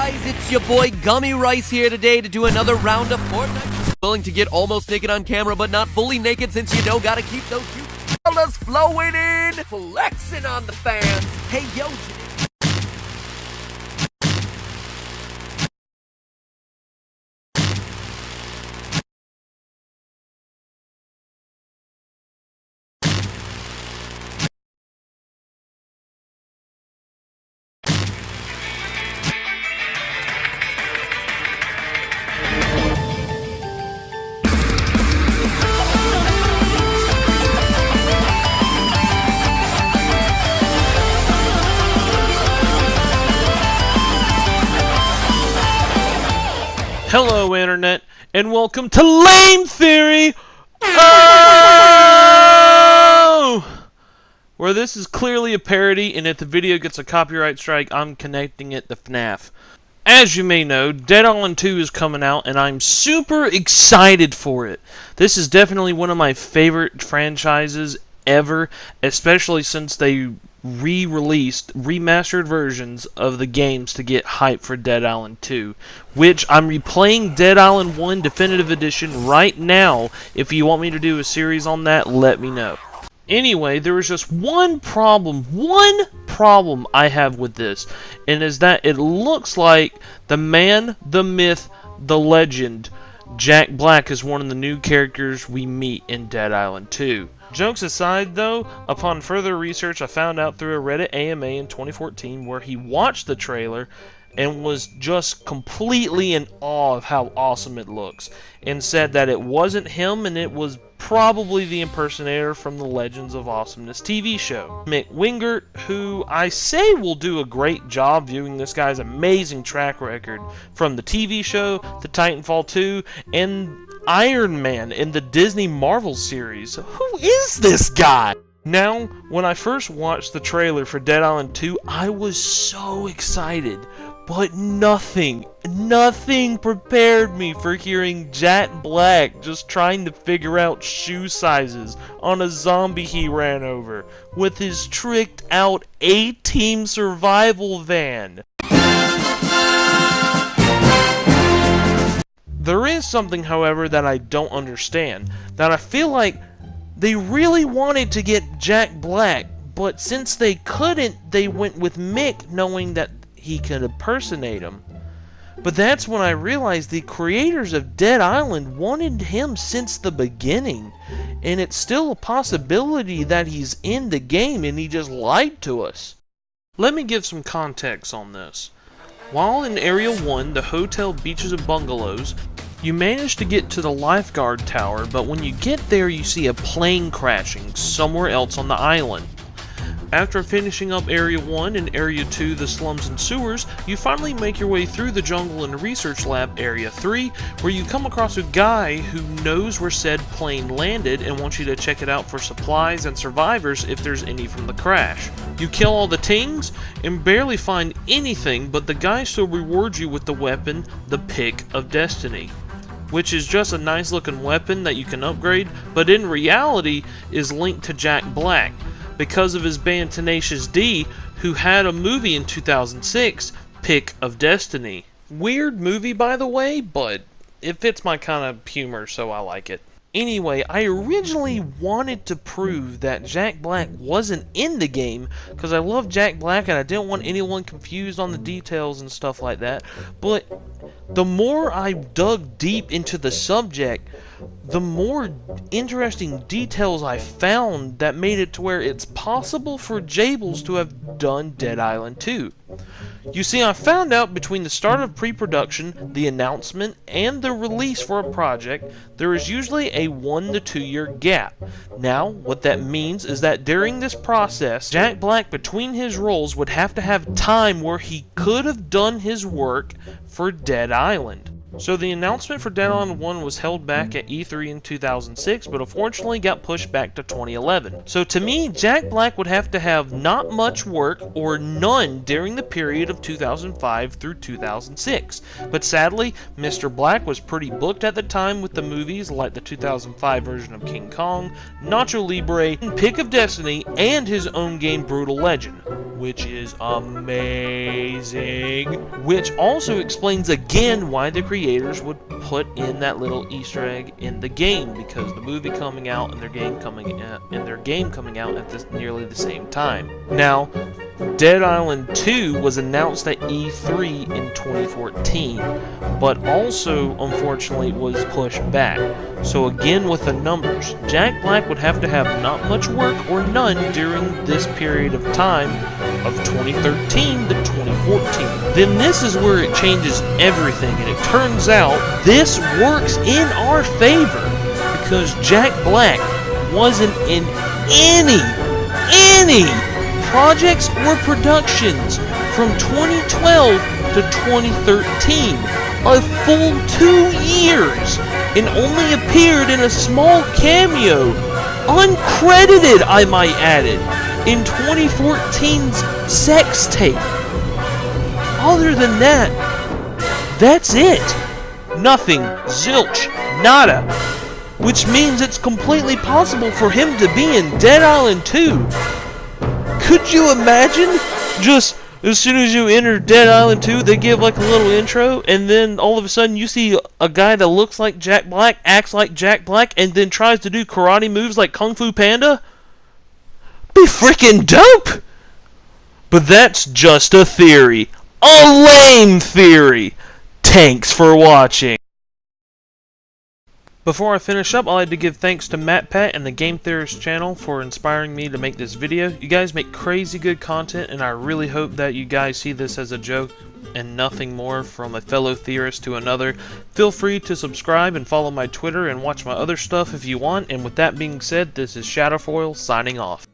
guys, it's your boy Gummy Rice here today to do another round of Fortnite. Willing to get almost naked on camera, but not fully naked since you know gotta keep those fellas flowing in. Flexing on the fans. Hey, yo, Hello, Internet, and welcome to Lame Theory! Oh! Where this is clearly a parody, and if the video gets a copyright strike, I'm connecting it to FNAF. As you may know, Dead Island 2 is coming out, and I'm super excited for it. This is definitely one of my favorite franchises ever, especially since they re-released remastered versions of the games to get hype for Dead Island 2, which I'm replaying Dead Island 1 Definitive Edition right now. If you want me to do a series on that, let me know. Anyway, there was just one problem I have with this, and is that it looks like the man, the myth, the legend, Jack Black is one of the new characters we meet in Dead Island 2. Jokes aside, though, upon further research, I found out through a Reddit AMA in 2014 where he watched the trailer and was just completely in awe of how awesome it looks, and said that it wasn't him and it was probably the impersonator from the Legends of Awesomeness TV show. Mick Wingert, who I say will do a great job viewing this guy's amazing track record from the TV show to Titanfall 2 and Iron Man in the Disney Marvel series. Who is this guy? Now, when I first watched the trailer for Dead Island 2, I was so excited, but nothing prepared me for hearing Jack Black just trying to figure out shoe sizes on a zombie he ran over with his tricked out A-Team survival van. There is something, however, that I don't understand, that I feel like they really wanted to get Jack Black, but since they couldn't, they went with Mick, knowing that he could impersonate him. But that's when I realized the creators of Dead Island wanted him since the beginning, and it's still a possibility that he's in the game and he just lied to us. Let me give some context on this. While in Area 1, the hotel, beaches, and bungalows, you manage to get to the lifeguard tower, but when you get there you see a plane crashing somewhere else on the island. After finishing up Area 1 and Area 2, the slums and sewers, you finally make your way through the jungle and research lab Area 3, where you come across a guy who knows where said plane landed and wants you to check it out for supplies and survivors if there's any from the crash. You kill all the tings and barely find anything, but the guy still rewards you with the weapon, the Pick of Destiny, which is just a nice looking weapon that you can upgrade, but in reality is linked to Jack Black because of his band Tenacious D, who had a movie in 2006, Pick of Destiny. Weird movie, by the way, but it fits my kind of humor, so I like it. Anyway, I originally wanted to prove that Jack Black wasn't in the game because I love Jack Black and I didn't want anyone confused on the details and stuff like that. But the more I dug deep into the subject, the more interesting details I found that made it to where it's possible for Jables to have done Dead Island 2. You see, I found out between the start of pre-production, the announcement, and the release for a project, there is usually a 1 to 2 year gap. Now, what that means is that during this process, Jack Black between his roles would have to have time where he could have done his work for Dead Island. So the announcement for Dead Island 1 was held back at E3 in 2006, but unfortunately got pushed back to 2011. So to me, Jack Black would have to have not much work or none during the period of 2005 through 2006. But sadly, Mr. Black was pretty booked at the time with the movies like the 2005 version of King Kong, Nacho Libre, Pick of Destiny, and his own game Brutal Legend, which is amazing. Which also explains again why the creators would put in that little Easter egg in the game, because the movie coming out and their game coming out at nearly the same time. Now, Dead Island 2 was announced at E3 in 2014, but also unfortunately was pushed back. So again with the numbers, Jack Black would have to have not much work or none during this period of time of 2013 to 2014. Then this is where it changes everything, and it turns out this works in our favor because Jack Black wasn't in any projects or productions from 2012 to 2013, a full 2 years, and only appeared in a small cameo, uncredited I might add it, in 2014's sex tape. Other than that, that's it. Nothing, zilch, nada. Which means it's completely possible for him to be in Dead Island 2. Could you imagine? Just as soon as you enter Dead Island 2, they give like a little intro, and then all of a sudden you see a guy that looks like Jack Black, acts like Jack Black, and then tries to do karate moves like Kung Fu Panda? Be freaking dope! But that's just a theory. A lame theory! Thanks for watching. Before I finish up, I'd like to give thanks to MatPat and the Game Theorist channel for inspiring me to make this video. You guys make crazy good content, and I really hope that you guys see this as a joke and nothing more from a fellow theorist to another. Feel free to subscribe and follow my Twitter and watch my other stuff if you want, and with that being said, this is ShatterFoil signing off.